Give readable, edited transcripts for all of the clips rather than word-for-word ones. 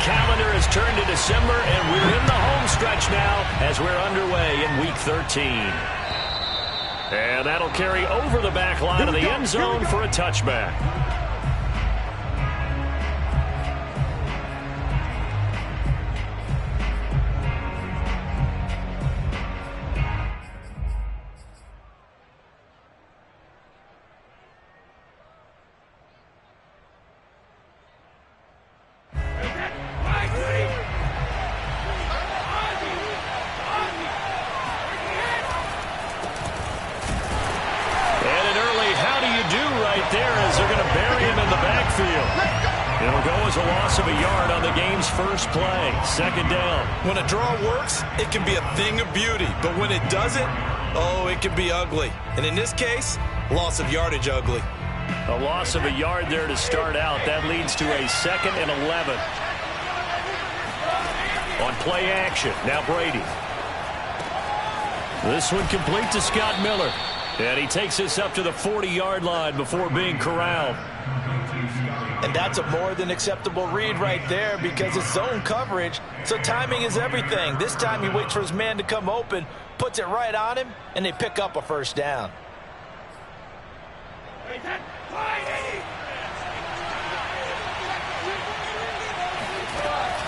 calendar has turned to December, and we're in the home stretch now as we're underway in Week 13. And that'll carry over the back line of the end zone for a touchback. First play, second down. When a draw works, it can be a thing of beauty. But when it doesn't, oh, it can be ugly. And in this case, loss of yardage ugly. A loss of a yard there to start out. That leads to a 2nd and 11. On play action, now Brady. This one complete to Scott Miller. And he takes this up to the 40-yard line before being corralled. And that's a more than acceptable read right there because it's zone coverage, so timing is everything. This time he waits for his man to come open, puts it right on him, and they pick up a first down.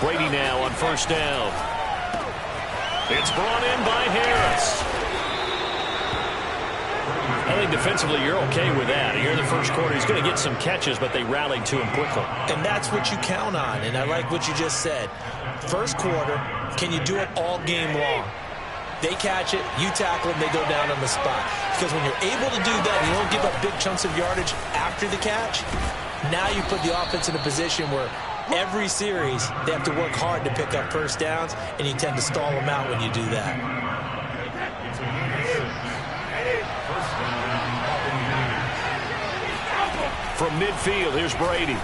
Brady now on first down. It's brought in by Harris. I think defensively you're okay with that. Here in the first quarter, he's going to get some catches, but they rallied to him quickly. And that's what you count on, and I like what you just said. First quarter, can you do it all game long? They catch it, you tackle them, they go down on the spot. Because when you're able to do that, you don't give up big chunks of yardage after the catch, now you put the offense in a position where every series they have to work hard to pick up first downs, and you tend to stall them out when you do that. From midfield, here's Brady.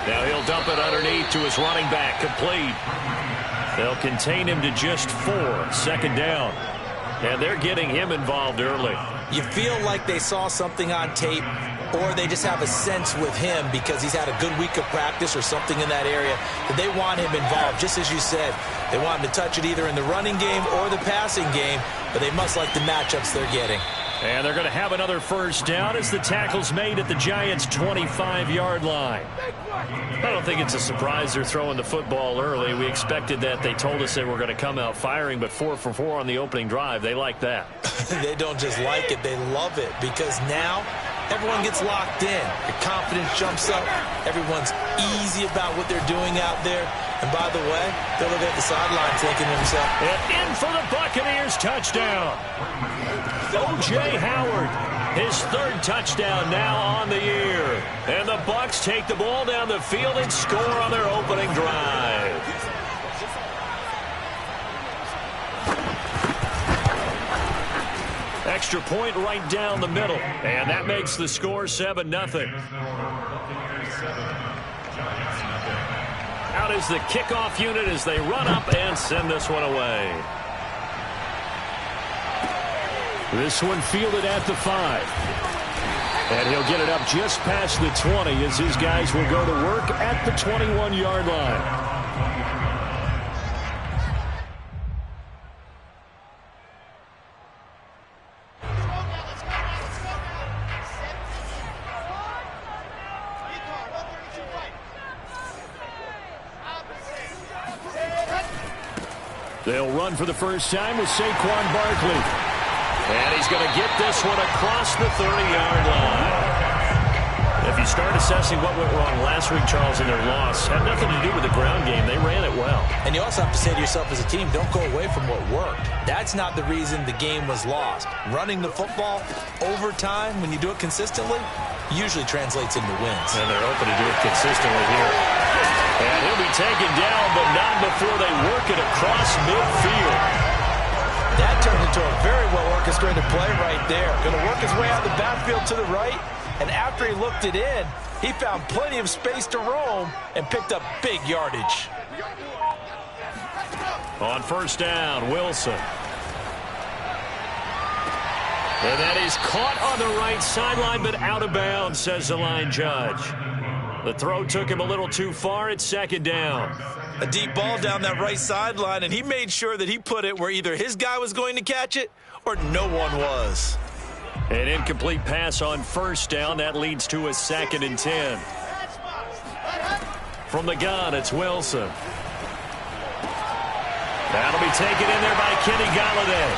Now he'll dump it underneath to his running back, complete. They'll contain him to just 4, second down. And they're getting him involved early. You feel like they saw something on tape, or they just have a sense with him because he's had a good week of practice or something in that area that they want him involved. Just as you said, they want him to touch it either in the running game or the passing game, but they must like the matchups they're getting. And they're going to have another first down as the tackle's made at the Giants' 25-yard line. I don't think it's a surprise they're throwing the football early. We expected that. They told us they were going to come out firing, but 4 for 4 on the opening drive. They like that. They don't just like it, they love it, because now everyone gets locked in. Your confidence jumps up. Everyone's easy about what they're doing out there. And by the way, they'll look at the sideline thinking to themselves, and in for the Buccaneers touchdown. O.J. Howard, his 3rd touchdown now on the year. And the Bucs take the ball down the field and score on their opening drive. Extra point right down the middle. And that makes the score 7-0. Out is the kickoff unit as they run up and send this one away. This one fielded at the 5. And he'll get it up just past the 20 as his guys will go to work at the 21-yard line. They'll run for the first time with Saquon Barkley. And he's going to get this one across the 30-yard line. If you start assessing what went wrong last week, Charles, in their loss, had nothing to do with the ground game. They ran it well. And you also have to say to yourself as a team, don't go away from what worked. That's not the reason the game was lost. Running the football over time, when you do it consistently, usually translates into wins. And they're open to do it consistently here. And he'll be taken down, but not before they work it across midfield. That turned into a very well-orchestrated play right there. Going to work his way out of the backfield to the right, and after he looked it in, he found plenty of space to roam and picked up big yardage. On first down, Wilson. And that is caught on the right sideline, but out of bounds, says the line judge. The throw took him a little too far. It's second down. A deep ball down that right sideline, and he made sure that he put it where either his guy was going to catch it or no one was. An incomplete pass on first down. That leads to a 2nd and 10. From the gun, it's Wilson. That'll be taken in there by Kenny Galladay.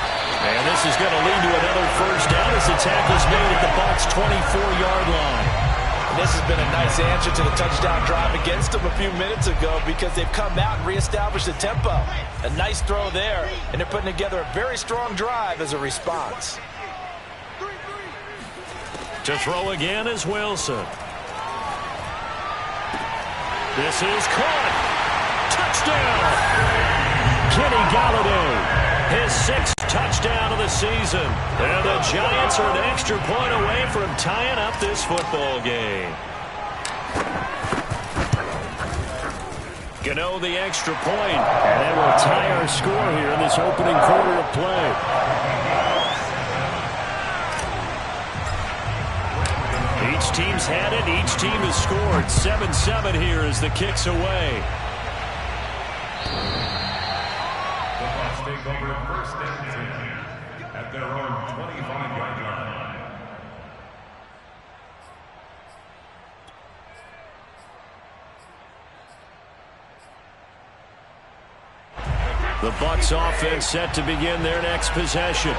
And this is going to lead to another first down as the tackle's made at the Bucs' 24-yard line. And this has been a nice answer to the touchdown drive against them a few minutes ago because they've come out and reestablished the tempo. A nice throw there, and they're putting together a very strong drive as a response. To throw again is Wilson. This is caught. Touchdown! Kenny Galladay, his 6th touchdown of the season. And the Giants are an extra point away from tying up this football game. Gano the extra point, and it will tie our score here in this opening quarter of play. Each team's had it. Each team has scored. 7-7 here as the kick's away. Take over first and 10 at their own 25-yard line. The Bucs offense set to begin their next possession.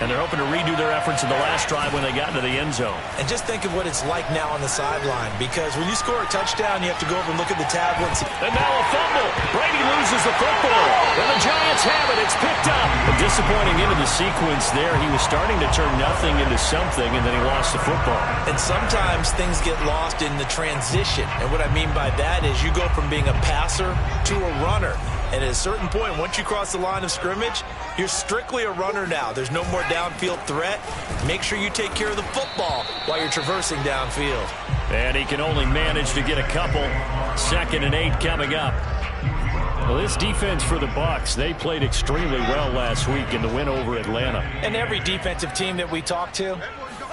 And they're hoping to redo their efforts in the last drive when they got into the end zone. And just think of what it's like now on the sideline, because when you score a touchdown, you have to go over and look at the tablet. And now a fumble. Brady loses the football. And the Giants have it. It's picked up. A disappointing into the sequence there. He was starting to turn nothing into something, and then he lost the football. And sometimes things get lost in the transition. And what I mean by that is you go from being a passer to a runner. And at a certain point, once you cross the line of scrimmage, you're strictly a runner now. There's no more downfield threat. Make sure you take care of the football while you're traversing downfield. And he can only manage to get a couple. 2nd and 8 coming up. Well, this defense for the Bucs, they played extremely well last week in the win over Atlanta. And every defensive team that we talk to,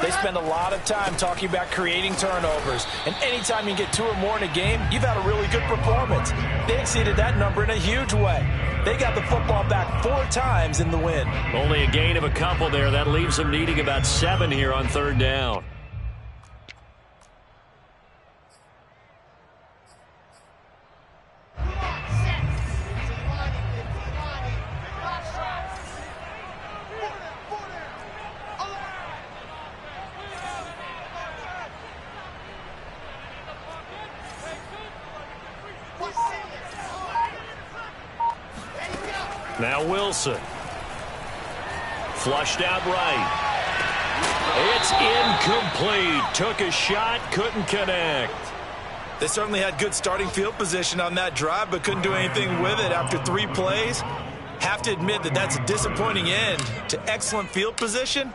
they spend a lot of time talking about creating turnovers. And anytime you get 2 or more in a game, you've had a really good performance. They exceeded that number in a huge way. They got the football back 4 times in the win. Only a gain of a couple there. That leaves them needing about 7 here on 3rd down. Now Wilson. Flushed out right. It's incomplete. Took a shot, couldn't connect. They certainly had good starting field position on that drive, but couldn't do anything with it after 3 plays. Have to admit that that's a disappointing end to excellent field position.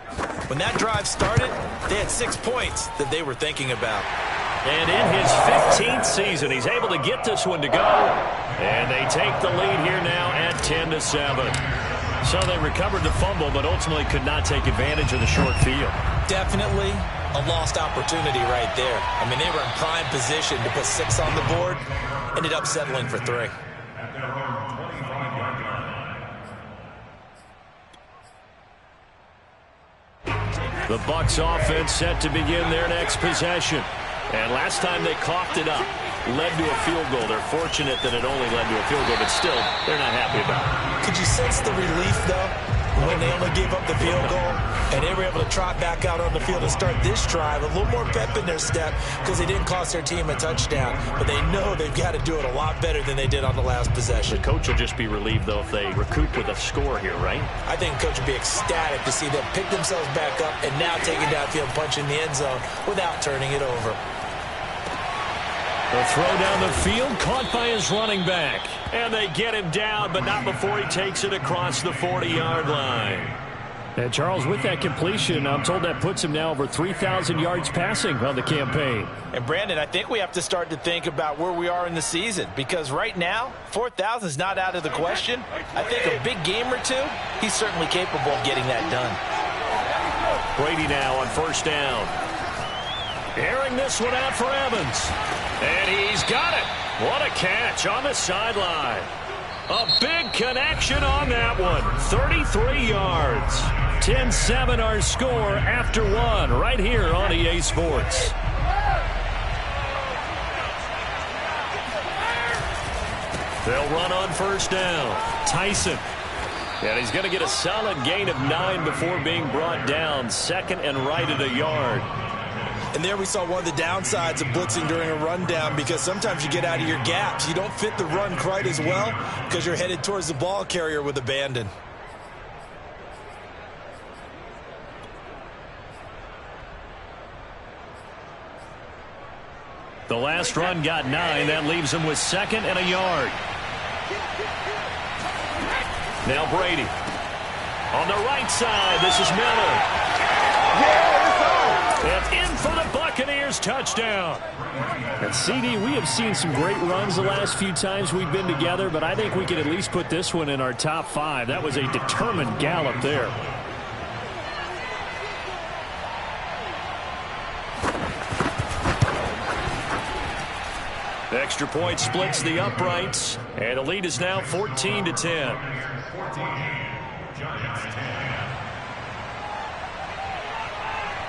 When that drive started, they had 6 points that they were thinking about. And in his 15th season, he's able to get this one to go. And they take the lead here now at 10-7. So they recovered the fumble, but ultimately could not take advantage of the short field. Definitely a lost opportunity right there. I mean, they were in prime position to put 6 on the board. Ended up settling for 3. At their own 25-yard line. The Bucs offense set to begin their next possession. And last time they coughed it up, led to a field goal. They're fortunate that it only led to a field goal, but still, they're not happy about it. Could you sense the relief, though, when they only gave up the field goal and they were able to trot back out on the field and start this drive? A little more pep in their step because they didn't cost their team a touchdown, but they know they've got to do it a lot better than they did on the last possession. The coach will just be relieved, though, if they recoup with a score here, right? I think the coach would be ecstatic to see them pick themselves back up and now take it downfield, punch in the end zone without turning it over. The throw down the field, caught by his running back. And they get him down, but not before he takes it across the 40-yard line. And Charles, with that completion, I'm told that puts him now over 3,000 yards passing on the campaign. And Brandon, I think we have to start to think about where we are in the season, because right now, 4,000 is not out of the question. I think a big game or 2, he's certainly capable of getting that done. Brady now on 1st down. Airing this one out for Evans. And he's got it. What a catch on the sideline. A big connection on that one. 33 yards. 10-7 our score after one right here on EA Sports. They'll run on first down. Tyson. And he's going to get a solid gain of 9 before being brought down. Second and right at a yard. And there we saw one of the downsides of blitzing during a rundown, because sometimes you get out of your gaps. You don't fit the run quite as well because you're headed towards the ball carrier with abandon. The last run got 9. That leaves him with second and a yard. Now Brady. On the right side, this is Miller. And in for the Buccaneers touchdown. And CD, we have seen some great runs the last few times we've been together, but I think we can at least put this one in our top 5. That was a determined gallop there. The extra point splits the uprights, and the lead is now 14-10.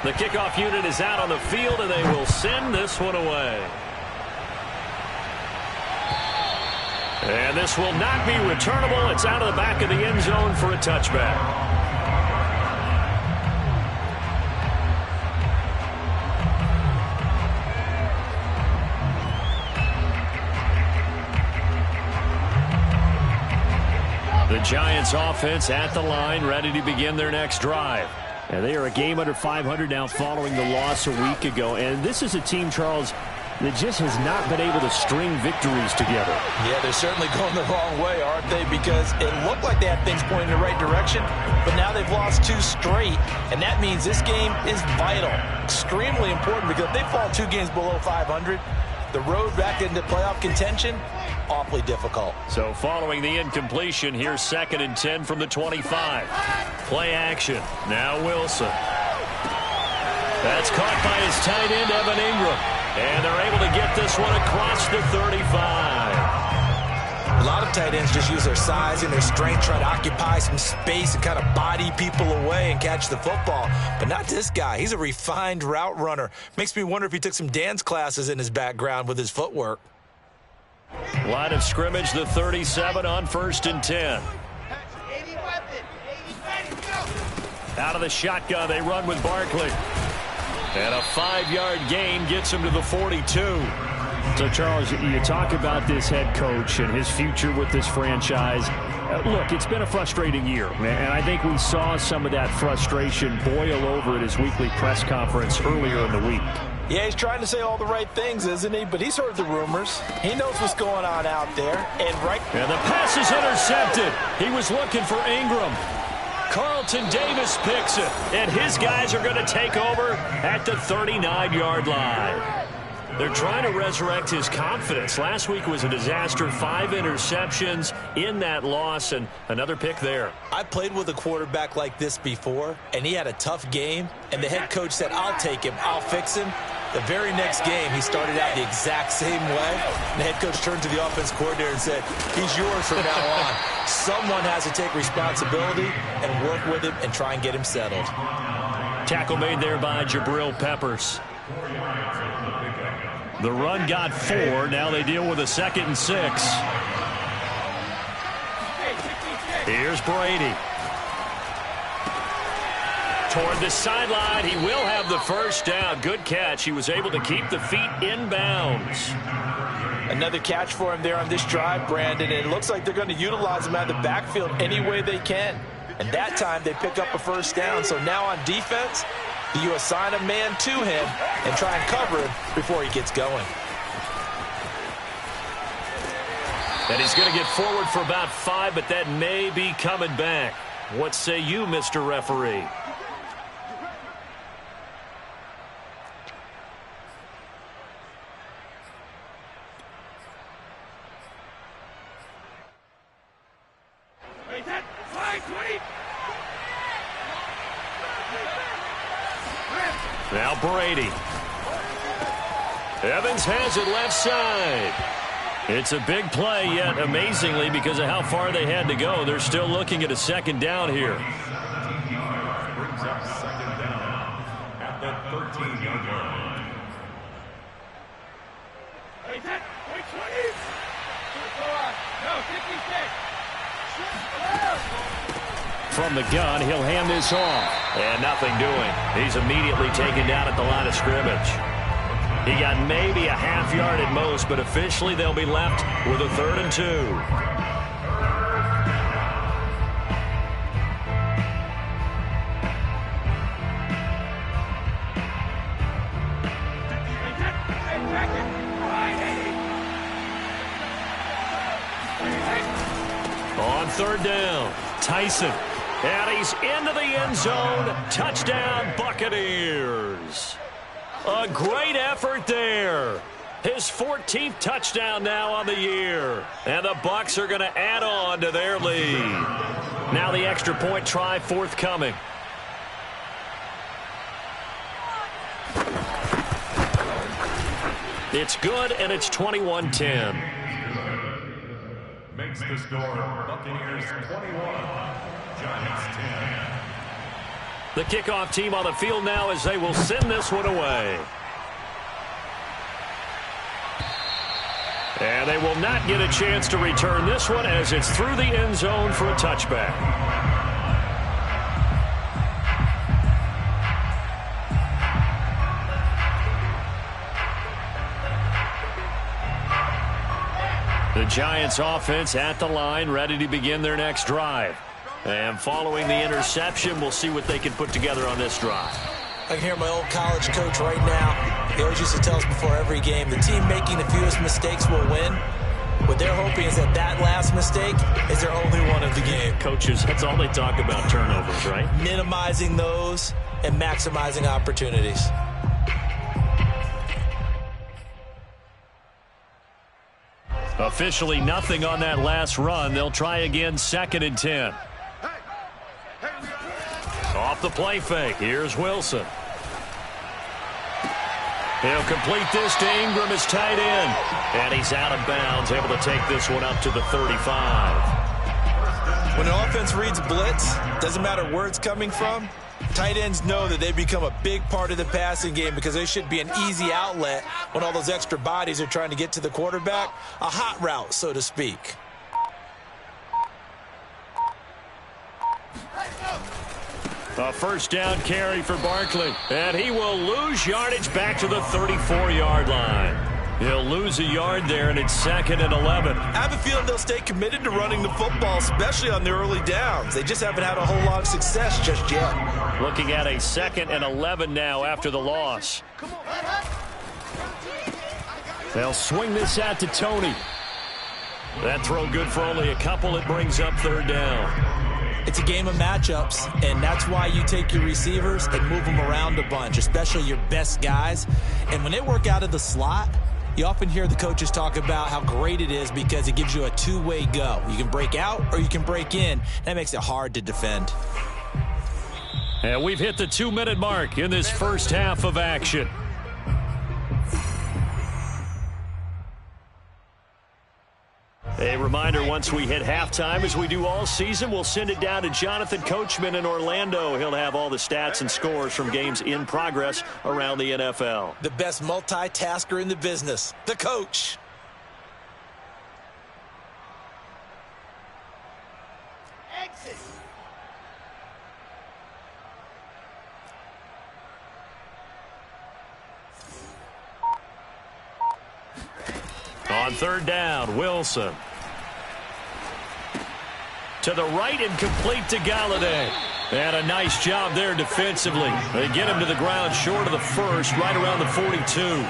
The kickoff unit is out on the field, and they will send this one away. And this will not be returnable. It's out of the back of the end zone for a touchback. The Giants offense at the line, ready to begin their next drive. And they are a game under 500 now following the loss a week ago. And this is a team, Charles, that just has not been able to string victories together. Yeah, they're certainly going the wrong way, aren't they? Because it looked like they had things pointing in the right direction, but now they've lost 2 straight. And that means this game is vital, extremely important, because if they fall 2 games below 500, the road back into playoff contention, awfully difficult. So following the incompletion, here's 2nd and 10 from the 25. Play action. Now Wilson. That's caught by his tight end, Evan Ingram. And they're able to get this one across the 35. A lot of tight ends just use their size and their strength, try to occupy some space and kind of body people away and catch the football. But not this guy. He's a refined route runner. Makes me wonder if he took some dance classes in his background with his footwork. Line of scrimmage, the 37 on 1st and 10. Out of the shotgun, they run with Barkley. And a 5-yard gain gets him to the 42. So, Charles, you talk about this head coach and his future with this franchise. Look, it's been a frustrating year, and I think we saw some of that frustration boil over at his weekly press conference earlier in the week. Yeah, he's trying to say all the right things, isn't he? But he's heard the rumors. He knows what's going on out there. And the pass is intercepted. He was looking for Ingram. Carlton Davis picks it, and his guys are going to take over at the 39-yard line. They're trying to resurrect his confidence. Last week was a disaster. 5 interceptions in that loss, and another pick there. I played with a quarterback like this before, and he had a tough game, and the head coach said, I'll take him, I'll fix him. The very next game, he started out the exact same way. And the head coach turned to the offense coordinator and said, he's yours from now on. Someone has to take responsibility and work with him and try and get him settled. Tackle made there by Jabril Peppers. The run got 4. Now they deal with a 2nd and 6. Here's Brady. Toward the sideline. He will have the first down. Good catch. He was able to keep the feet in bounds. Another catch for him there on this drive, Brandon. And it looks like they're going to utilize him out of the backfield any way they can. And that time they pick up a first down. So now on defense, you assign a man to him and try and cover him before he gets going. And he's going to get forward for about 5, but that may be coming back. What say you, Mr. Referee? Now Brady. Evans has it left side. It's a big play, yet amazingly, because of how far they had to go, they're still looking at a second down here. Brings up second down at the 13-yard line. From the gun, he'll hand this off. And nothing doing. He's immediately taken down at the line of scrimmage. He got maybe a half yard at most, but officially they'll be left with a 3rd and 2. On 3rd down, Tyson. And he's into the end zone. Touchdown, Buccaneers. A great effort there. His 14th touchdown now on the year. And the Bucs are going to add on to their lead. Now the extra point try forthcoming. It's good, and it's 21-10. Makes the score Buccaneers 21, Giants 10. The kickoff team on the field now as they will send this one away. And they will not get a chance to return this one as it's through the end zone for a touchback. The Giants offense at the line, ready to begin their next drive. And following the interception, we'll see what they can put together on this drive. I can hear my old college coach right now. He always used to tell us before every game, the team making the fewest mistakes will win. What they're hoping is that that last mistake is their only one of the game. Coaches, that's all they talk about, turnovers, right? Minimizing those and maximizing opportunities. Officially nothing on that last run. They'll try again, 2nd and 10. Off the play fake. Here's Wilson. He'll complete this to Ingram as tight end. And he's out of bounds, able to take this one up to the 35. When an offense reads blitz, doesn't matter where it's coming from, tight ends know that they become a big part of the passing game because they should be an easy outlet when all those extra bodies are trying to get to the quarterback. A hot route, so to speak. A first down carry for Barkley. And he will lose yardage back to the 34-yard line. He'll lose a yard there, and it's 2nd and 11. I have a feeling they'll stay committed to running the football, especially on the early downs. They just haven't had a whole lot of success just yet. Looking at a 2nd and 11 now after the loss. They'll swing this out to Tony. That throw good for only a couple. It brings up 3rd down. It's a game of matchups, and that's why you take your receivers and move them around a bunch, especially your best guys. And when they work out of the slot, you often hear the coaches talk about how great it is because it gives you a two-way go. You can break out or you can break in. That makes it hard to defend. And we've hit the 2-minute mark in this first half of action. A reminder, once we hit halftime, as we do all season, we'll send it down to Jonathan Coachman in Orlando. He'll have all the stats and scores from games in progress around the NFL. The best multitasker in the business, the coach. Exit. On 3rd down, Wilson. To the right and complete to Galladay. And a nice job there defensively. They get him to the ground short of the first, right around the 42.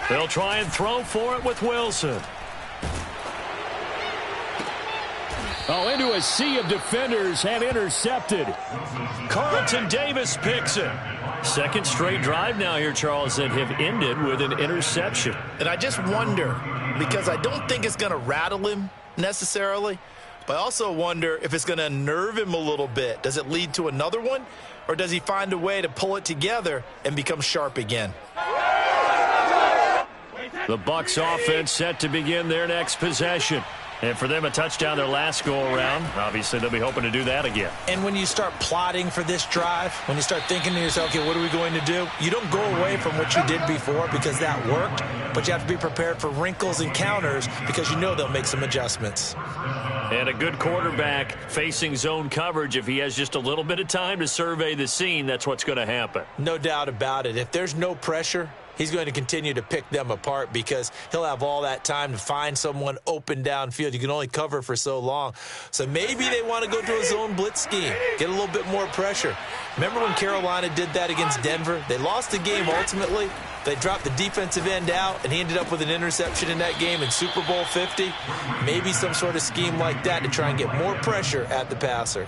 They'll try and throw for it with Wilson. Oh, into a sea of defenders and intercepted. Carlton Davis picks it. Second straight drive now here, Charles, that have ended with an interception. And I just wonder, because I don't think it's going to rattle him necessarily, but I also wonder if it's going to unnerve him a little bit. Does it lead to another one, or does he find a way to pull it together and become sharp again? The Bucs offense set to begin their next possession. And for them, a touchdown their last go-around. Obviously, they'll be hoping to do that again. And when you start plotting for this drive, when you start thinking to yourself, okay, what are we going to do? You don't go away from what you did before because that worked, but you have to be prepared for wrinkles and counters because you know they'll make some adjustments. And a good quarterback facing zone coverage, if he has just a little bit of time to survey the scene, that's what's going to happen. No doubt about it. If there's no pressure, he's going to continue to pick them apart because he'll have all that time to find someone open downfield. You can only cover for so long. So maybe they want to go to a zone blitz scheme, get a little bit more pressure. Remember when Carolina did that against Denver? They lost the game ultimately. They dropped the defensive end out, and he ended up with an interception in that game in Super Bowl 50. Maybe some sort of scheme like that to try and get more pressure at the passer.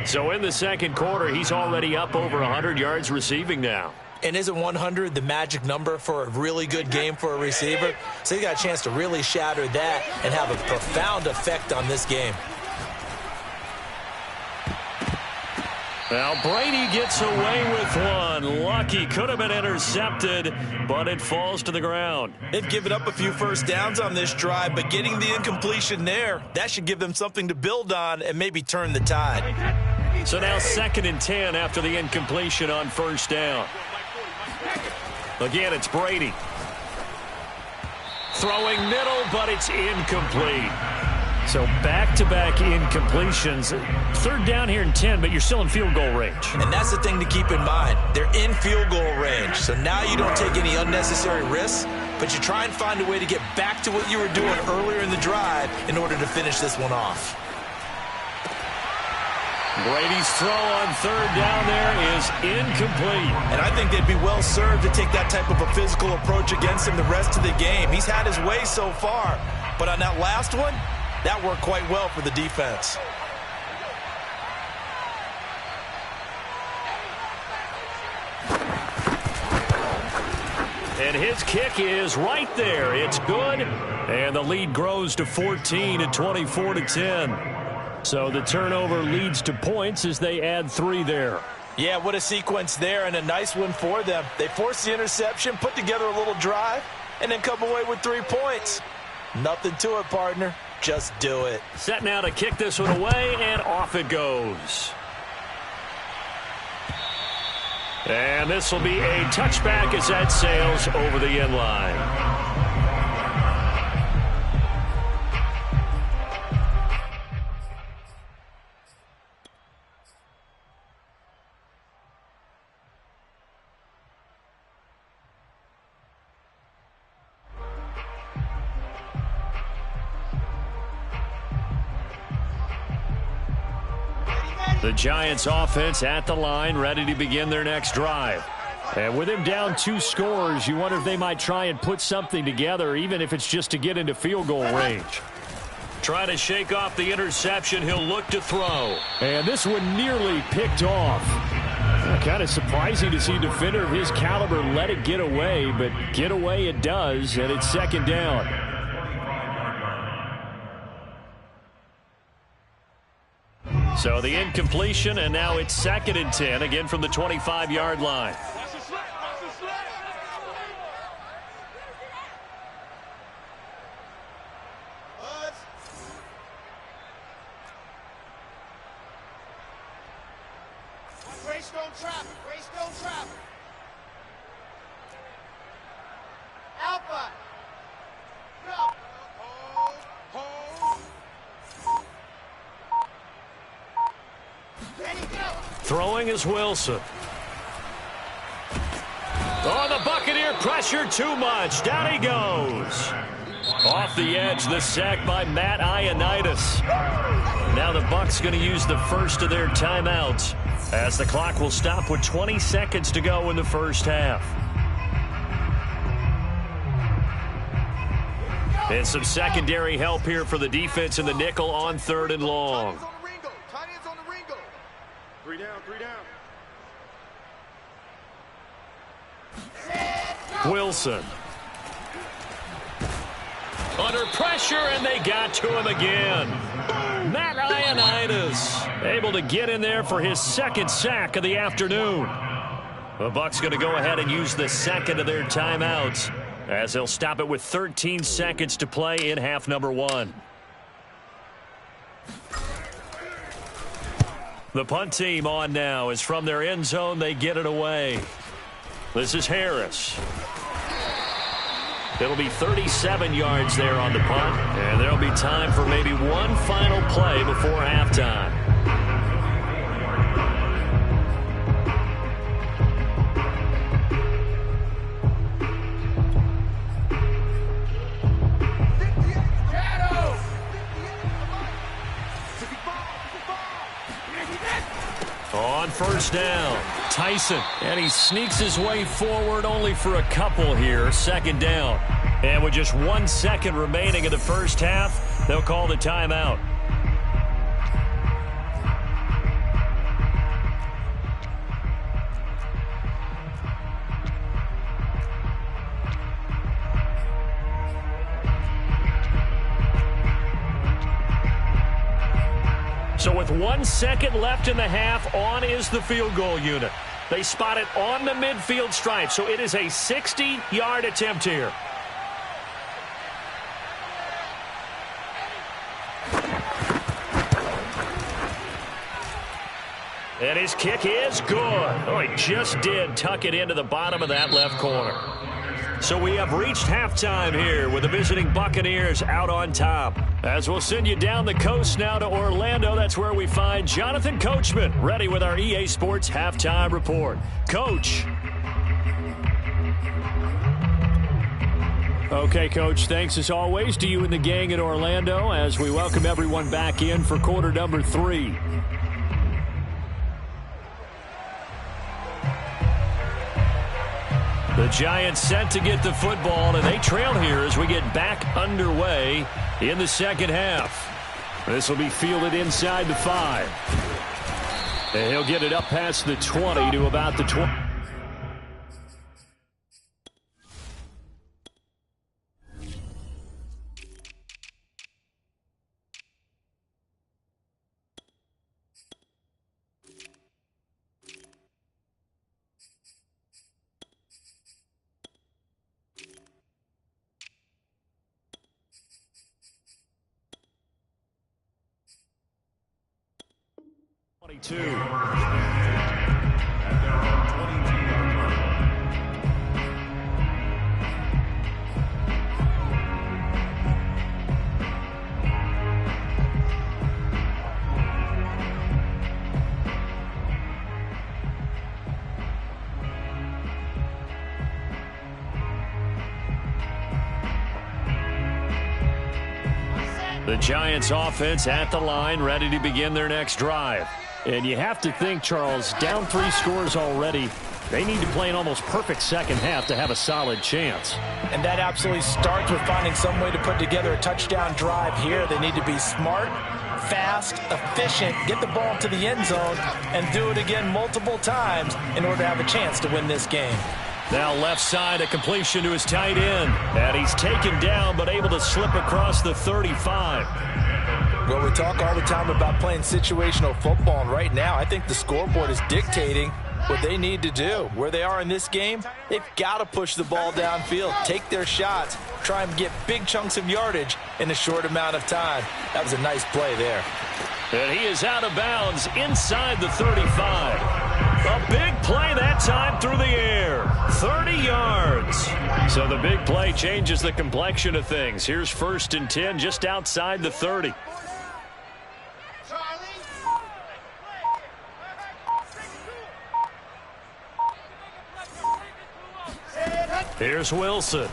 So in the second quarter, he's already up over 100 yards receiving now. And isn't 100 the magic number for a really good game for a receiver? So he got a chance to really shatter that and have a profound effect on this game. Now Brady gets away with one. Lucky, could have been intercepted, but it falls to the ground. They've given up a few first downs on this drive, but getting the incompletion there, that should give them something to build on and maybe turn the tide. So now 2nd and 10 after the incompletion on first down. Again, it's Brady. Throwing middle, but it's incomplete. So back-to-back incompletions. 3rd down here and 10, but you're still in field goal range. And that's the thing to keep in mind. They're in field goal range. So now you don't take any unnecessary risks, but you try and find a way to get back to what you were doing earlier in the drive in order to finish this one off. Brady's throw on 3rd down there is incomplete. And I think they'd be well served to take that type of a physical approach against him the rest of the game. He's had his way so far, but on that last one, that worked quite well for the defense. And his kick is right there. It's good. And the lead grows to 14 at 24-10. So the turnover leads to points as they add 3 there. Yeah, what a sequence there, and a nice one for them. They forced the interception, put together a little drive, and then come away with 3 points. Nothing to it, partner. Just do it. Set now to kick this one away, and off it goes. And this will be a touchback as that sails over the end line. The Giants offense at the line, ready to begin their next drive. And with him down 2 scores, you wonder if they might try and put something together, even if it's just to get into field goal range. Trying to shake off the interception, he'll look to throw. And this one nearly picked off. Kind of surprising to see a defender of his caliber let it get away, but get away it does, and it's 2nd down. So the incompletion, and now it's 2nd and 10, again from the 25-yard line. Greystone traffic. Greystone traffic. Alpha. Go. Throwing is Wilson. Oh, the Buccaneer pressure too much. Down he goes. Off the edge, the sack by Matt Ioannidis. Now the Bucs going to use the first of their timeouts as the clock will stop with 20 seconds to go in the first half. And some secondary help here for the defense in the nickel on 3rd and long. 3 down, 3 down. Wilson. Under pressure, and they got to him again. Matt Ioannidis able to get in there for his second sack of the afternoon. The Bucs going to go ahead and use the second of their timeouts as they'll stop it with 13 seconds to play in half number 1. The punt team on now is from their end zone. They get it away. This is Harris. It'll be 37 yards there on the punt, and there'll be time for maybe one final play before halftime. On first down, Tyson, and he sneaks his way forward only for a couple here, second down. And with just 1 second remaining in the first half, they'll call the timeout. So with 1 second left in the half, on is the field goal unit. They spot it on the midfield stripe, so it is a 60-yard attempt here. And his kick is good. Oh, he just did tuck it into the bottom of that left corner. So we have reached halftime here with the visiting Buccaneers out on top. As we'll send you down the coast now to Orlando, that's where we find Jonathan Coachman ready with our EA Sports Halftime Report. Coach. Okay, Coach, thanks as always to you and the gang in Orlando as we welcome everyone back in for quarter number 3. The Giants set to get the football, and they trail here as we get back underway in the second half. This will be fielded inside the 5. And he'll get it up past the 20 to about the 20. The Giants offense at the line, ready to begin their next drive. And you have to think, Charles, down 3 scores already. They need to play an almost perfect second half to have a solid chance. And that absolutely starts with finding some way to put together a touchdown drive here. They need to be smart, fast, efficient, get the ball to the end zone, and do it again multiple times in order to have a chance to win this game. Now left side, a completion to his tight end. And he's taken down, but able to slip across the 35. Well, we talk all the time about playing situational football, and right now I think the scoreboard is dictating what they need to do. Where they are in this game, they've got to push the ball downfield, take their shots, try and get big chunks of yardage in a short amount of time. That was a nice play there. And he is out of bounds inside the 35. A big play that time through the air. 30 yards. So the big play changes the complexion of things. Here's 1st and 10 just outside the 30. Here's Wilson.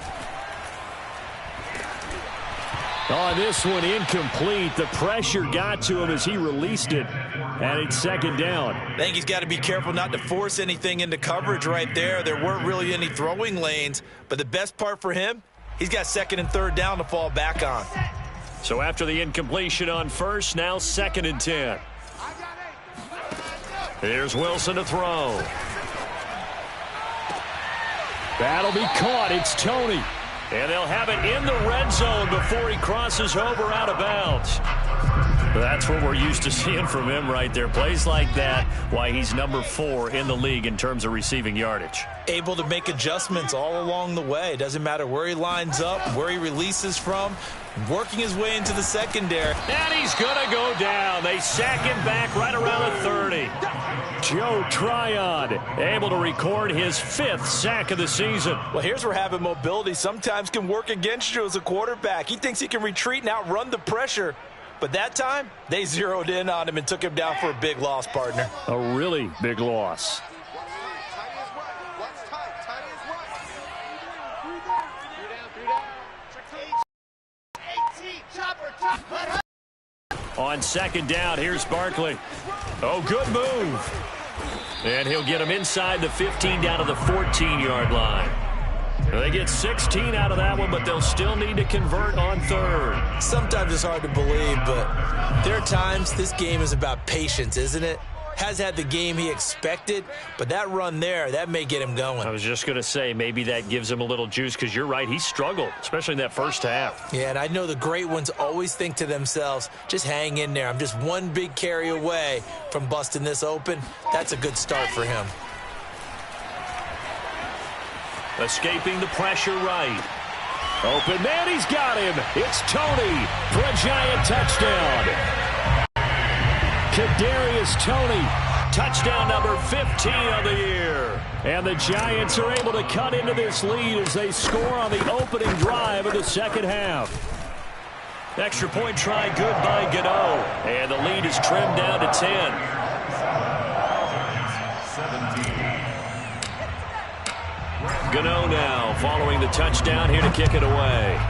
Oh, this one incomplete. The pressure got to him as he released it, and it's second down. I think he's got to be careful not to force anything into coverage right there. There weren't really any throwing lanes, but the best part for him, he's got 2nd and 3rd down to fall back on. So after the incompletion on 1st, now 2nd and 10. Here's Wilson to throw. That'll be caught. It's Tony. And they'll have it in the red zone before he crosses over out of bounds. That's what we're used to seeing from him right there. Plays like that, why he's number 4 in the league in terms of receiving yardage. Able to make adjustments all along the way. Doesn't matter where he lines up, where he releases from, working his way into the secondary. And he's going to go down. They sack him back right around the 30. Joe Tryon able to record his 5th sack of the season. Well, here's where having mobility sometimes can work against you as a quarterback. He thinks he can retreat and outrun the pressure. But that time, they zeroed in on him and took him down for a big loss, partner. A really big loss. On second down, here's Barkley. Oh, good move. And he'll get him inside the 15 down to the 14-yard line. They get 16 out of that one, but they'll still need to convert on third. Sometimes it's hard to believe, but there are times this game is about patience, isn't it? Has had the game he expected, but that run there, that may get him going. I was just going to say, maybe that gives him a little juice, because you're right, he struggled, especially in that first half. Yeah, and I know the great ones always think to themselves, just hang in there. I'm just one big carry away from busting this open. That's a good start for him. Escaping the pressure right. Open man, he's got him. It's Tony for a Giant touchdown. Kadarius Toney, touchdown number 15 of the year. And the Giants are able to cut into this lead as they score on the opening drive of the second half. Extra point try good by Gano. And the lead is trimmed down to 10. 17. Gano now following the touchdown here to kick it away.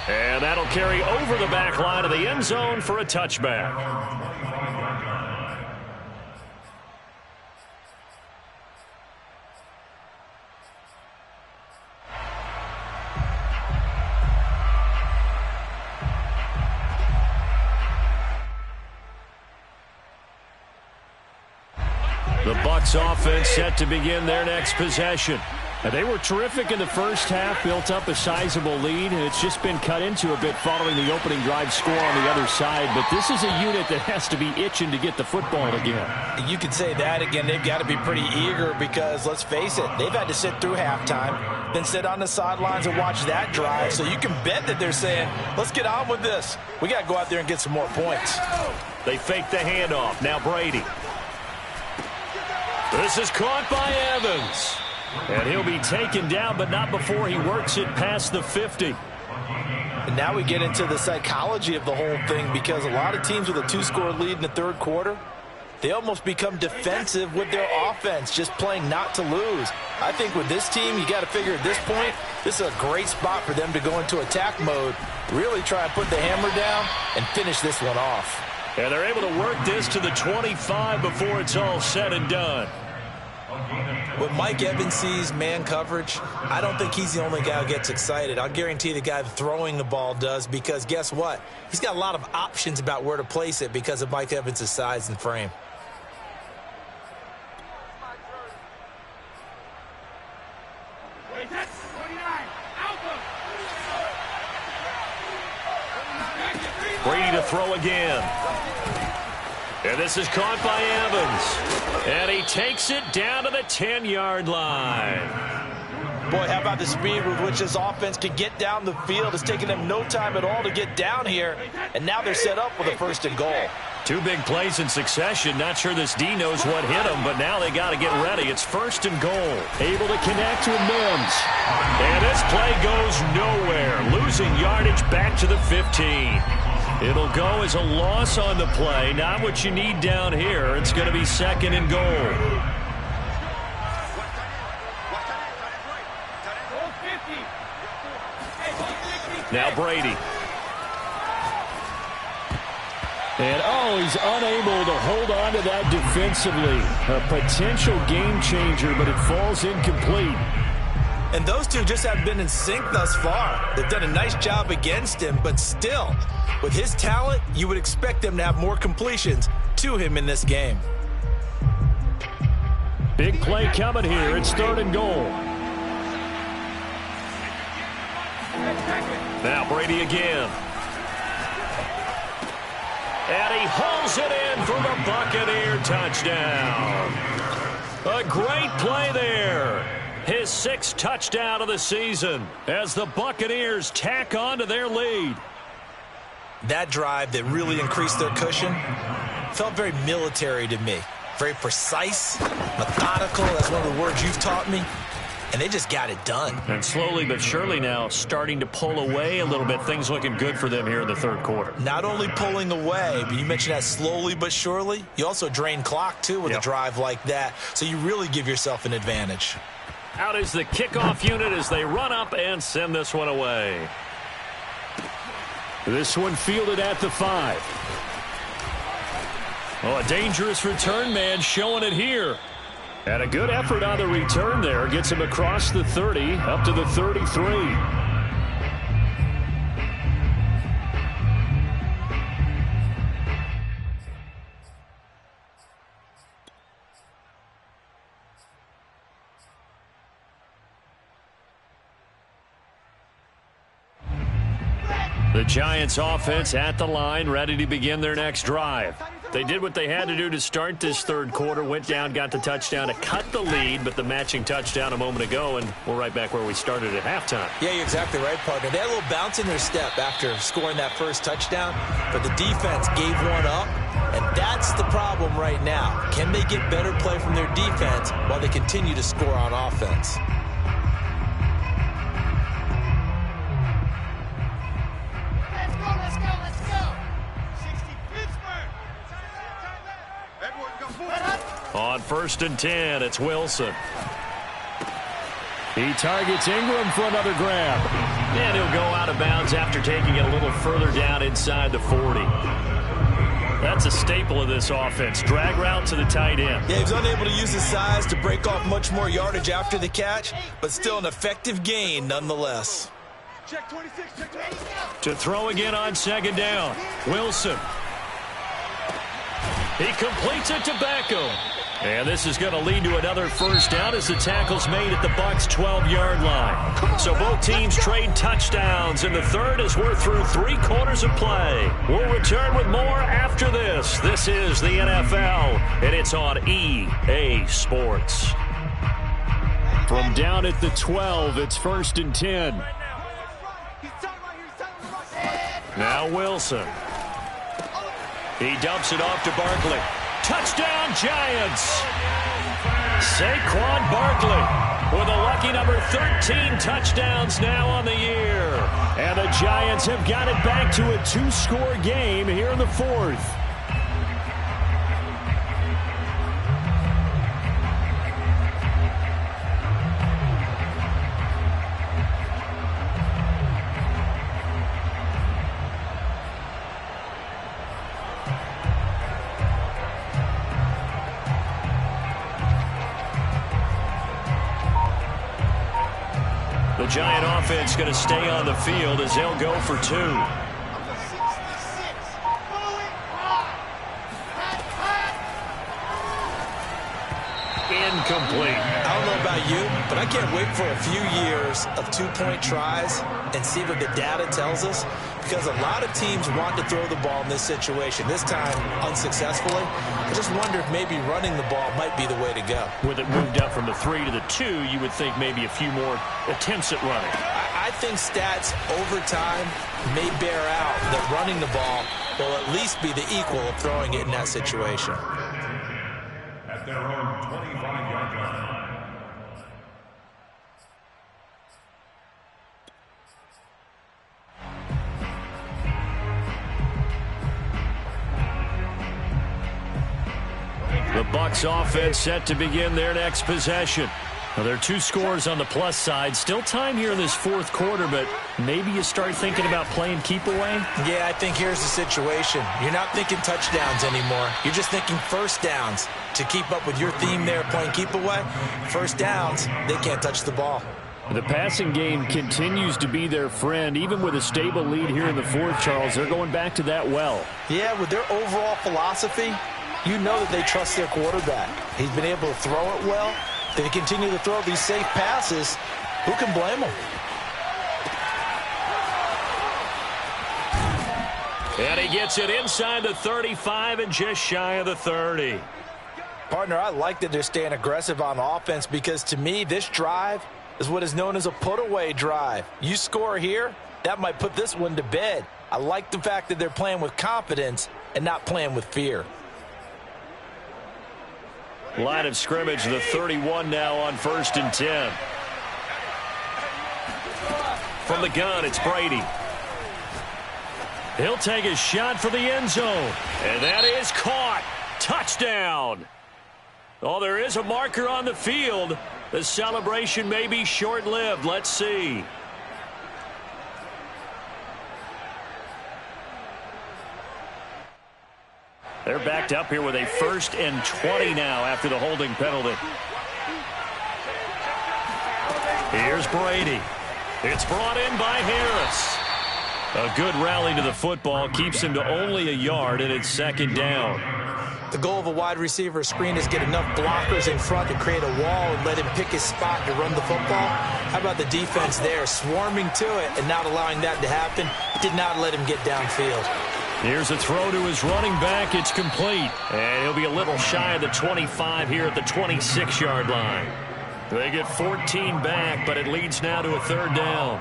And that'll carry over the back line of the end zone for a touchback. The Bucs offense set to begin their next possession. They were terrific in the first half, built up a sizable lead, and it's just been cut into a bit following the opening drive score on the other side. But this is a unit that has to be itching to get the football again. You could say that again. They've got to be pretty eager because, let's face it, they've had to sit through halftime, then sit on the sidelines and watch that drive. So you can bet that they're saying, let's get on with this. We got to go out there and get some more points. They fake the handoff. Now Brady. This is caught by Evans. And he'll be taken down, but not before he works it past the 50. And now we get into the psychology of the whole thing, because a lot of teams with a 2-score lead in the third quarter, they almost become defensive with their offense, just playing not to lose. I think with this team, you got to figure at this point, this is a great spot for them to go into attack mode, really try and put the hammer down and finish this one off. And they're able to work this to the 25 before it's all said and done. When Mike Evans sees man coverage, I don't think he's the only guy who gets excited. I'll guarantee the guy throwing the ball does, because guess what? He's got a lot of options about where to place it because of Mike Evans' size and frame. Brady to throw again. And this is caught by Evans. And he takes it down to the 10-yard line. Boy, how about the speed with which this offense can get down the field? It's taken them no time at all to get down here. And now they're set up with a 1st and goal. 2 big plays in succession. Not sure this D knows what hit him, but now they got to get ready. It's 1st and goal. Able to connect with Mims. And this play goes nowhere. Losing yardage back to the 15. It'll go as a loss on the play. Not what you need down here. It's going to be 2nd and goal. Now Brady. And, he's unable to hold on to that defensively. A potential game changer, but it falls incomplete. And those two just have been in sync thus far. They've done a nice job against him, but still, with his talent, you would expect them to have more completions to him in this game. Big play coming here. It's 3rd and goal. Now Brady again. And he hauls it in for the Buccaneer touchdown. A great play there. His 6th touchdown of the season as the Buccaneers tack on to their lead. That drive that really increased their cushion felt very military to me. Very precise, methodical. That's one of the words you've taught me. And they just got it done. And slowly but surely now starting to pull away a little bit. Things looking good for them here in the 3rd quarter. Not only pulling away, but you mentioned that slowly but surely. You also drain clock, too, with a drive like that. So you really give yourself an advantage. Out is the kickoff unit as they run up and send this one away. This one fielded at the 5. Oh, a dangerous return man showing it here. And a good effort on the return there. Gets him across the 30, up to the 33. The Giants offense at the line, ready to begin their next drive. They did what they had to do to start this 3rd quarter, went down, got the touchdown to cut the lead, but the matching touchdown a moment ago, and we're right back where we started at halftime. Yeah, you're exactly right, partner. They had a little bounce in their step after scoring that first touchdown, but the defense gave one up, and that's the problem right now. Can they get better play from their defense while they continue to score on offense? On 1st and 10, it's Wilson. He targets Ingram for another grab. And he'll go out of bounds after taking it a little further down inside the 40. That's a staple of this offense. Drag route to the tight end. Yeah, he was unable to use his size to break off much more yardage after the catch, but still an effective gain nonetheless. Check 26, check 26. To throw again on 2nd down. Wilson. He completes it to Beckham. And this is going to lead to another 1st down as the tackle's made at the Bucs' 12-yard line. So both teams trade touchdowns in the 3rd as we're through 3 quarters of play. We'll return with more after this. This is the NFL, and it's on EA Sports. From down at the 12, it's 1st and 10. Now Wilson. He dumps it off to Barkley. Touchdown, Giants! Saquon Barkley with a lucky number 13 touchdowns now on the year. And the Giants have got it back to a 2-score game here in the 4th. The Giant offense going to stay on the field as they'll go for 2. Incomplete. I don't know about you, but I can't wait for a few years of 2-point tries and see what the data tells us, because a lot of teams want to throw the ball in this situation. This time, unsuccessfully. I just wonder if maybe running the ball might be the way to go. With it moved up from the 3 to the 2, you would think maybe a few more attempts at running. I think stats over time may bear out that running the ball will at least be the equal of throwing it in that situation. At their own 25-yard line. The Bucs offense set to begin their next possession. Now, there are 2 scores on the plus side. Still time here in this 4th quarter, but maybe you start thinking about playing keep away? Yeah, I think here's the situation. You're not thinking touchdowns anymore. You're just thinking 1st downs. To keep up with your theme there, playing keep away, 1st downs, they can't touch the ball. The passing game continues to be their friend. Even with a stable lead here in the 4th, Charles, they're going back to that well. Yeah, with their overall philosophy, You know that they trust their quarterback. He's been able to throw it well. They continue to throw these safe passes. Who can blame them? And he gets it inside the 35 and just shy of the 30. Partner, I like that they're staying aggressive on offense because to me, this drive is what is known as a put-away drive. You score here, that might put this one to bed. I like the fact that they're playing with confidence and not playing with fear. Line of scrimmage, the 31 now on 1st and 10. From the gun, it's Brady. He'll take a shot for the end zone. And that is caught. Touchdown. Oh, there is a marker on the field. The celebration may be short-lived. Let's see. They're backed up here with a 1st and 20 now after the holding penalty. Here's Brady. It's brought in by Harris. A good rally to the football keeps him to only a yard, and it's 2nd down. The goal of a wide receiver screen is get enough blockers in front to create a wall and let him pick his spot to run the football. How about the defense there, swarming to it and not allowing that to happen? Did not let him get downfield. Here's a throw to his running back. It's complete. And he'll be a little shy of the 25 here at the 26-yard line. They get 14 back, but it leads now to a 3rd down.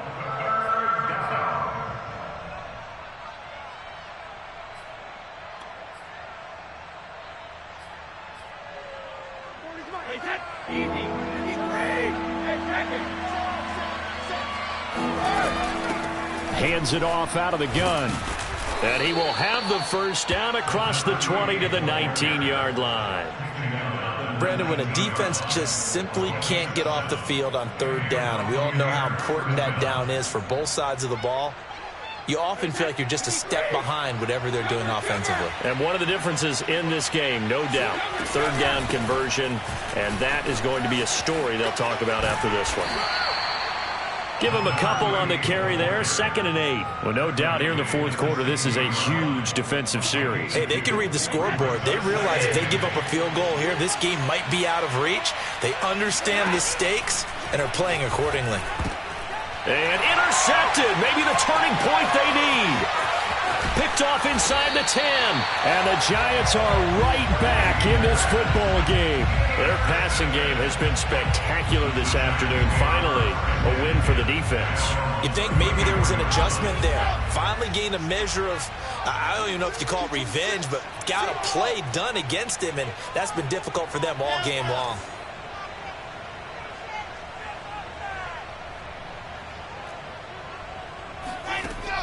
Hands it off out of the gun. And he will have the 1st down across the 20 to the 19-yard line. Brandon, when a defense just simply can't get off the field on 3rd down, and we all know how important that down is for both sides of the ball, you often feel like you're just a step behind whatever they're doing offensively. And one of the differences in this game, no doubt, 3rd down conversion, and that is going to be a story they'll talk about after this one. Give him a couple on the carry there, 2nd and 8. Well, no doubt here in the 4th quarter, this is a huge defensive series. Hey, they can read the scoreboard. They realize if they give up a field goal here, this game might be out of reach. They understand the stakes and are playing accordingly. And intercepted. Maybe the turning point they need. Picked off inside the 10. And the Giants are right back in this football game. Their passing game has been spectacular this afternoon. Finally, a win for the defense. You think maybe there was an adjustment there. Finally gained a measure of, I don't even know if you call it revenge, but got a play done against him, and that's been difficult for them all game long.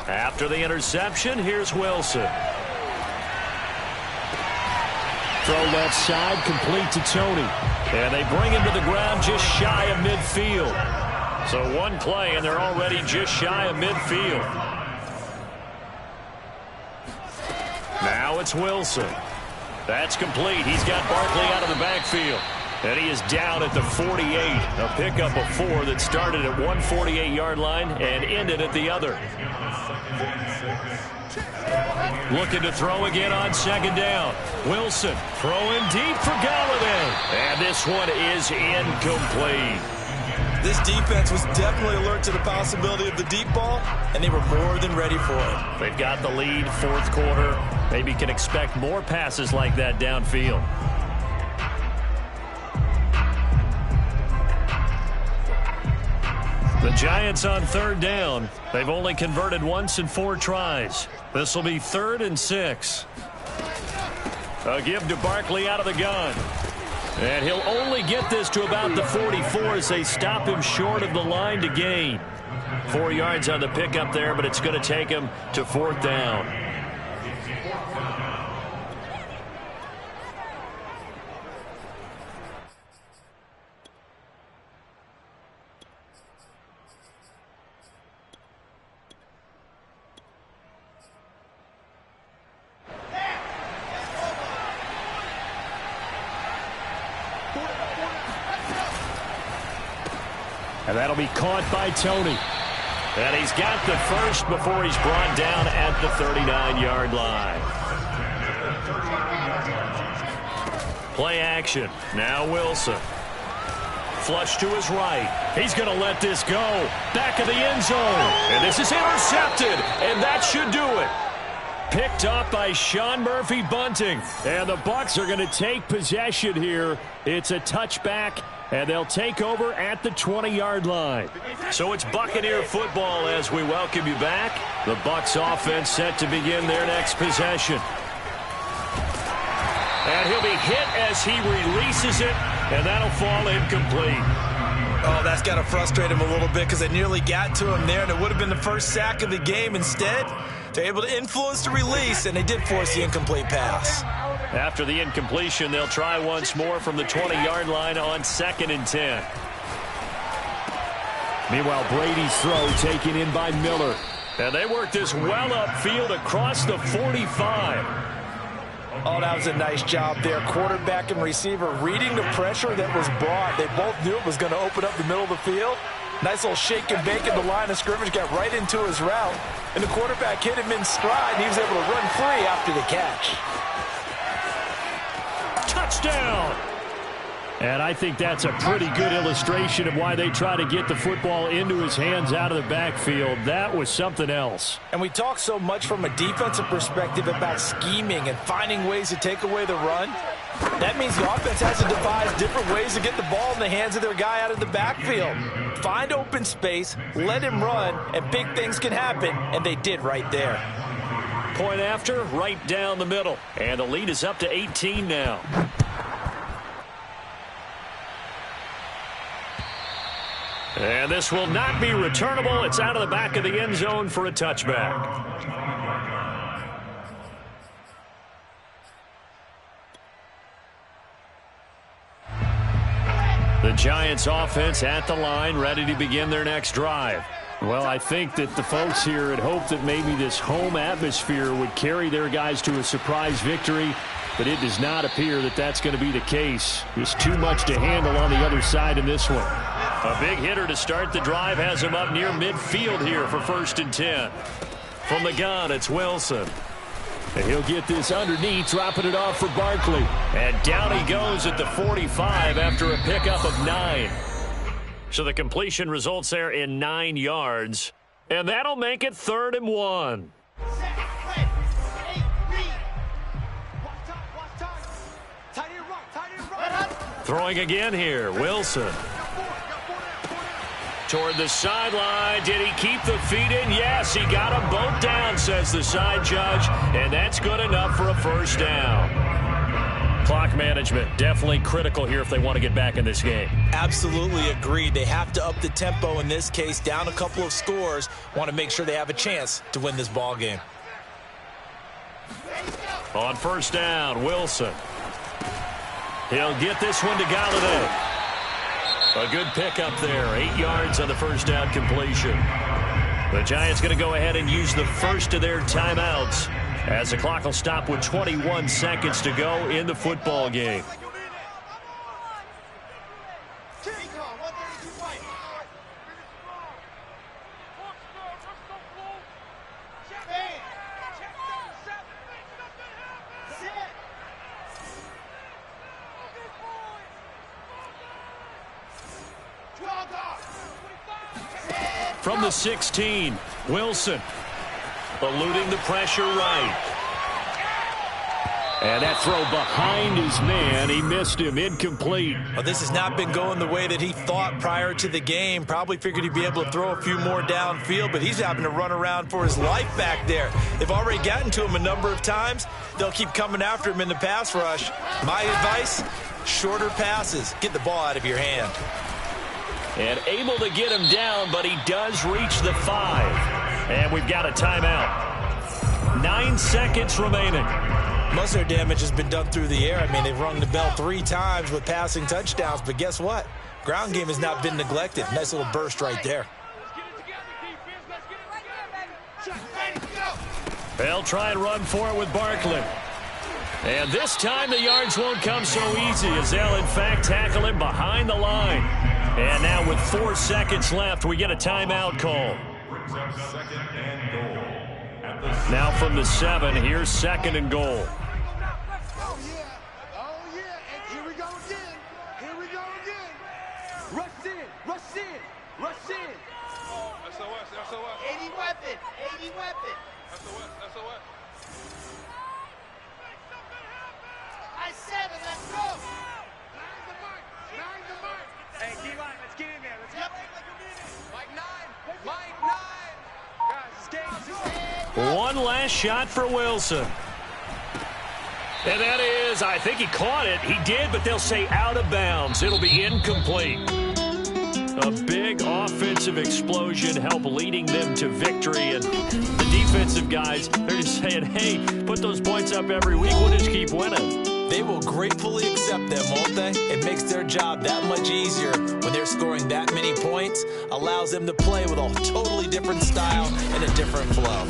After the interception, here's Wilson. Throw left side, complete to Tony. And they bring him to the ground just shy of midfield. So one play, and they're already just shy of midfield. Now it's Wilson. That's complete. He's got Barkley out of the backfield. And he is down at the 48. A pickup of 4 that started at one 48-yard line and ended at the other. Looking to throw again on 2nd down. Wilson throwing deep for Galladay. And this one is incomplete. This defense was definitely alert to the possibility of the deep ball, and they were more than ready for it. They've got the lead, 4th quarter. Maybe can expect more passes like that downfield. The Giants on 3rd down. They've only converted once in 4 tries. This will be 3rd and 6. A give to Barkley out of the gun. And he'll only get this to about the 44 as they stop him short of the line to gain. 4 yards on the pickup there, but it's going to take him to 4th down. And that'll be caught by Tony. And he's got the 1st before he's brought down at the 39-yard line. Play action. Now Wilson. Flush to his right. He's going to let this go. Back of the end zone. And this is intercepted. And that should do it. Picked up by Sean Murphy-Bunting. And the Bucs are going to take possession here. It's a touchback, and they'll take over at the 20-yard line. So it's Buccaneer football as we welcome you back. The Bucs offense set to begin their next possession. And he'll be hit as he releases it, and that'll fall incomplete. Oh, that's got to frustrate him a little bit because they nearly got to him there, and it would have been the first sack of the game. Instead, they're able to influence the release, and they did force the incomplete pass. After the incompletion, they'll try once more from the 20-yard line on 2nd and 10. Meanwhile, Brady's throw taken in by Miller. And they work this well upfield across the 45. Oh, that was a nice job there. Quarterback and receiver reading the pressure that was brought. They both knew it was going to open up the middle of the field. Nice little shake and bake in the line of scrimmage. Got right into his route. And the quarterback hit him in stride, and he was able to run free after the catch. Touchdown! And I think that's a pretty good illustration of why they try to get the football into his hands out of the backfield. That was something else. And we talk so much from a defensive perspective about scheming and finding ways to take away the run. That means the offense has to devise different ways to get the ball in the hands of their guy out of the backfield. Find open space, let him run, and big things can happen, and they did right there. Point after, right down the middle. And the lead is up to 18 now. And this will not be returnable. It's out of the back of the end zone for a touchback. The Giants offense at the line, ready to begin their next drive. Well, I think that the folks here had hoped that maybe this home atmosphere would carry their guys to a surprise victory, but it does not appear that that's going to be the case. There's too much to handle on the other side in this one. A big hitter to start the drive has him up near midfield here for 1st and 10. From the gun, it's Wilson. And he'll get this underneath, dropping it off for Barkley. And down he goes at the 45 after a pickup of 9. So the completion results there in 9 yards. And that'll make it 3rd and 1. Throwing again here, Wilson. Toward the sideline. Did he keep the feet in? Yes, he got them both down, says the side judge. And that's good enough for a 1st down. Clock management definitely critical here if they want to get back in this game. Absolutely agreed. They have to up the tempo in this case, down a couple of scores. Want to make sure they have a chance to win this ball game. On 1st down, Wilson. He'll get this one to Galladay. A good pickup there. 8 yards on the 1st down completion. The Giants going to go ahead and use the first of their timeouts as the clock will stop with 21 seconds to go in the football game. From the 16, Wilson eluding the pressure right. And that throw behind his man, he missed him, incomplete. Well, this has not been going the way that he thought prior to the game. Probably figured he'd be able to throw a few more downfield, but he's having to run around for his life back there. They've already gotten to him a number of times. They'll keep coming after him in the pass rush. My advice, shorter passes. Get the ball out of your hand. And able to get him down, but he does reach the 5. And we've got a timeout. 9 seconds remaining. Most of their damage has been done through the air. I mean, they've rung the bell 3 times with passing touchdowns, but guess what? Ground game has not been neglected. Nice little burst right there. They'll try and run for it with Barkley. And this time the yards won't come so easy as they'll, in fact, tackle him behind the line. And now with 4 seconds left, we get a timeout call. Now from the 7, here's 2nd and goal. Rush in. SOS, SOS. 80 weapon. 80 weapon. SOS, SOS. I said it. Let's go. Nine the mark. Nine the mark. Hey, D-line, let's get in there. Let's get Mike 9. Mike 9. Guys, this game. One last shot for Wilson. And that is, I think he caught it. He did, but they'll say out of bounds. It'll be incomplete. A big offensive explosion helped leading them to victory. And the defensive guys, they're just saying, hey, put those points up every week. We'll just keep winning. They will gratefully accept them, won't they? It makes their job that much easier when they're scoring that many points. Allows them to play with a totally different style and a different flow.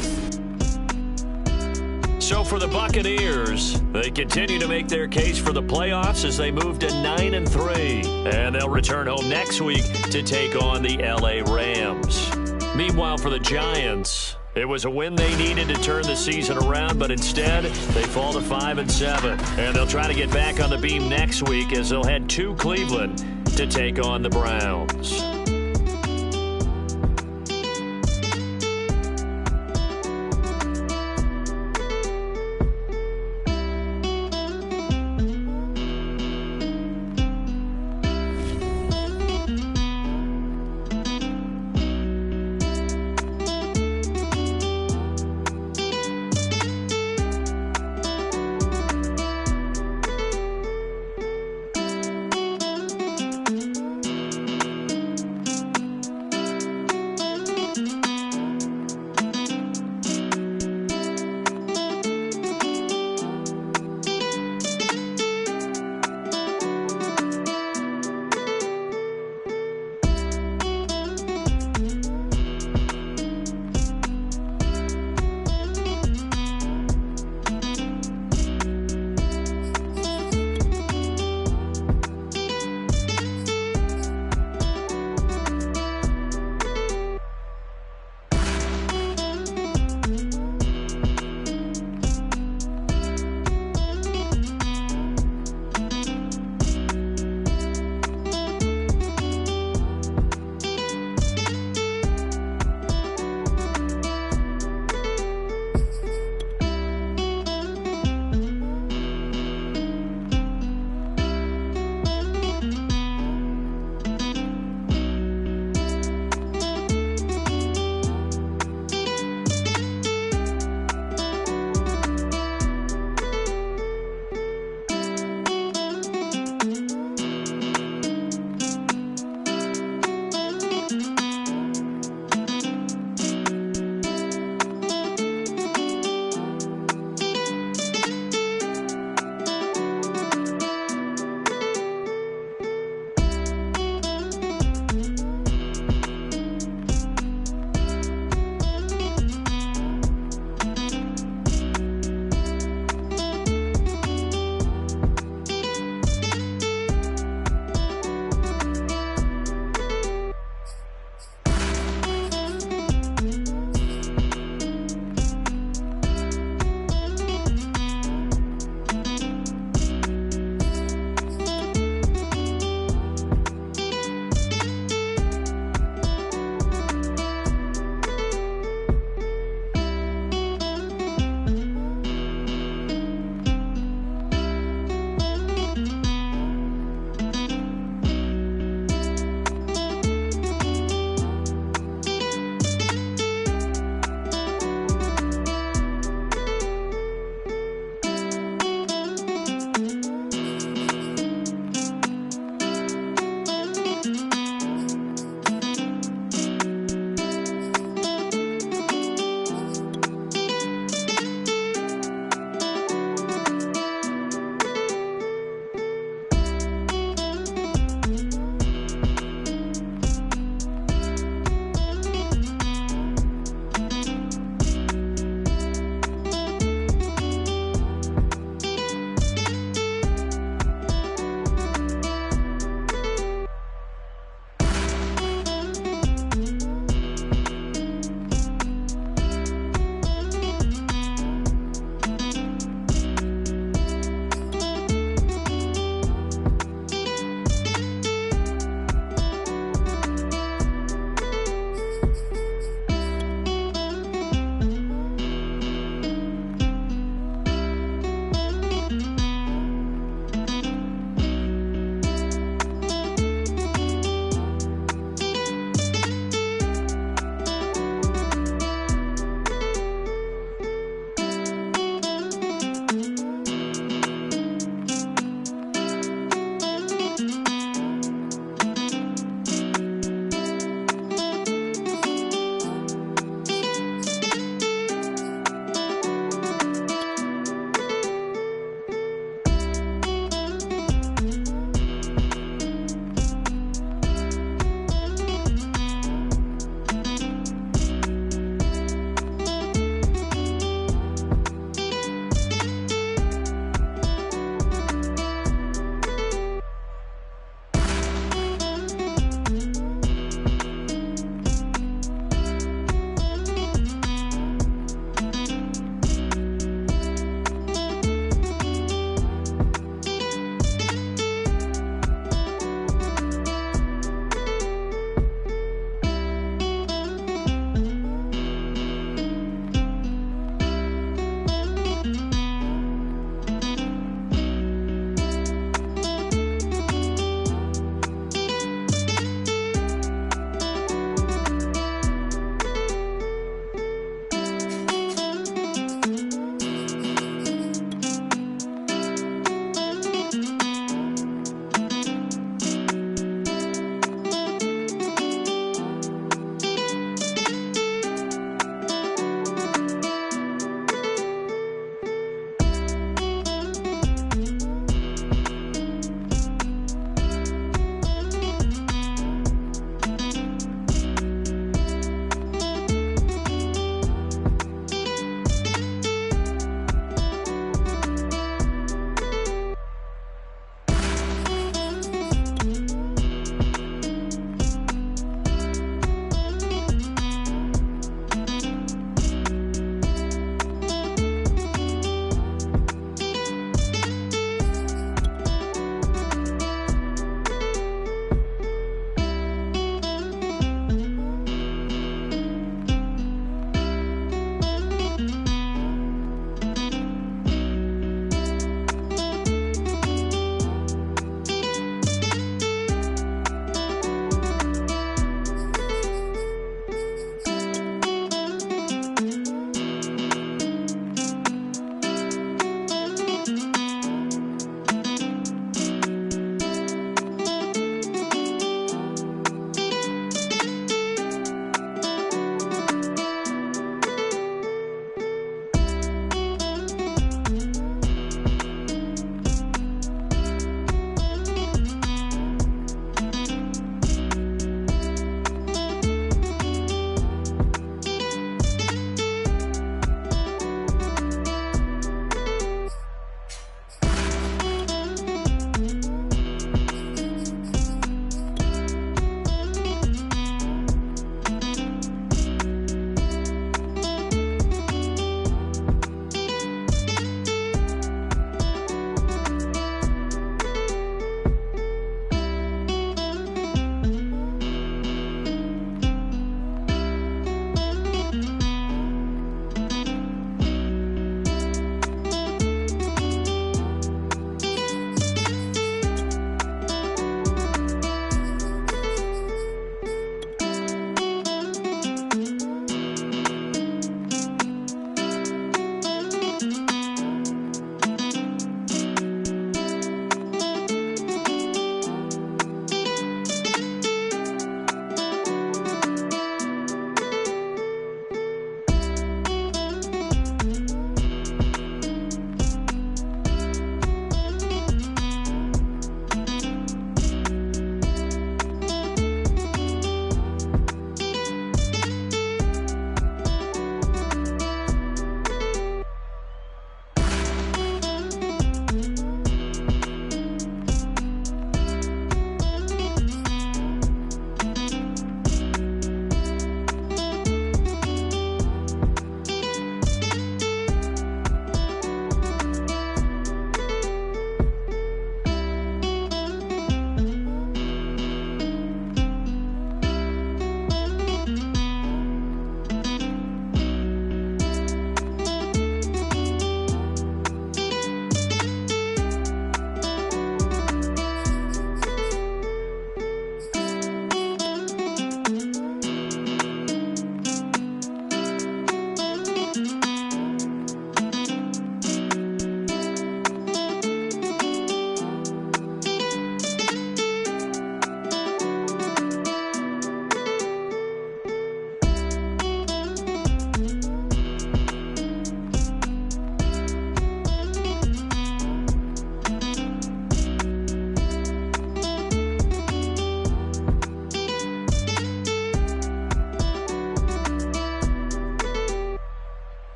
So for the Buccaneers, they continue to make their case for the playoffs as they move to 9-3. And they'll return home next week to take on the LA Rams. Meanwhile, for the Giants, it was a win they needed to turn the season around, but instead they fall to 5-7. And they'll try to get back on the beam next week as they'll head to Cleveland to take on the Browns.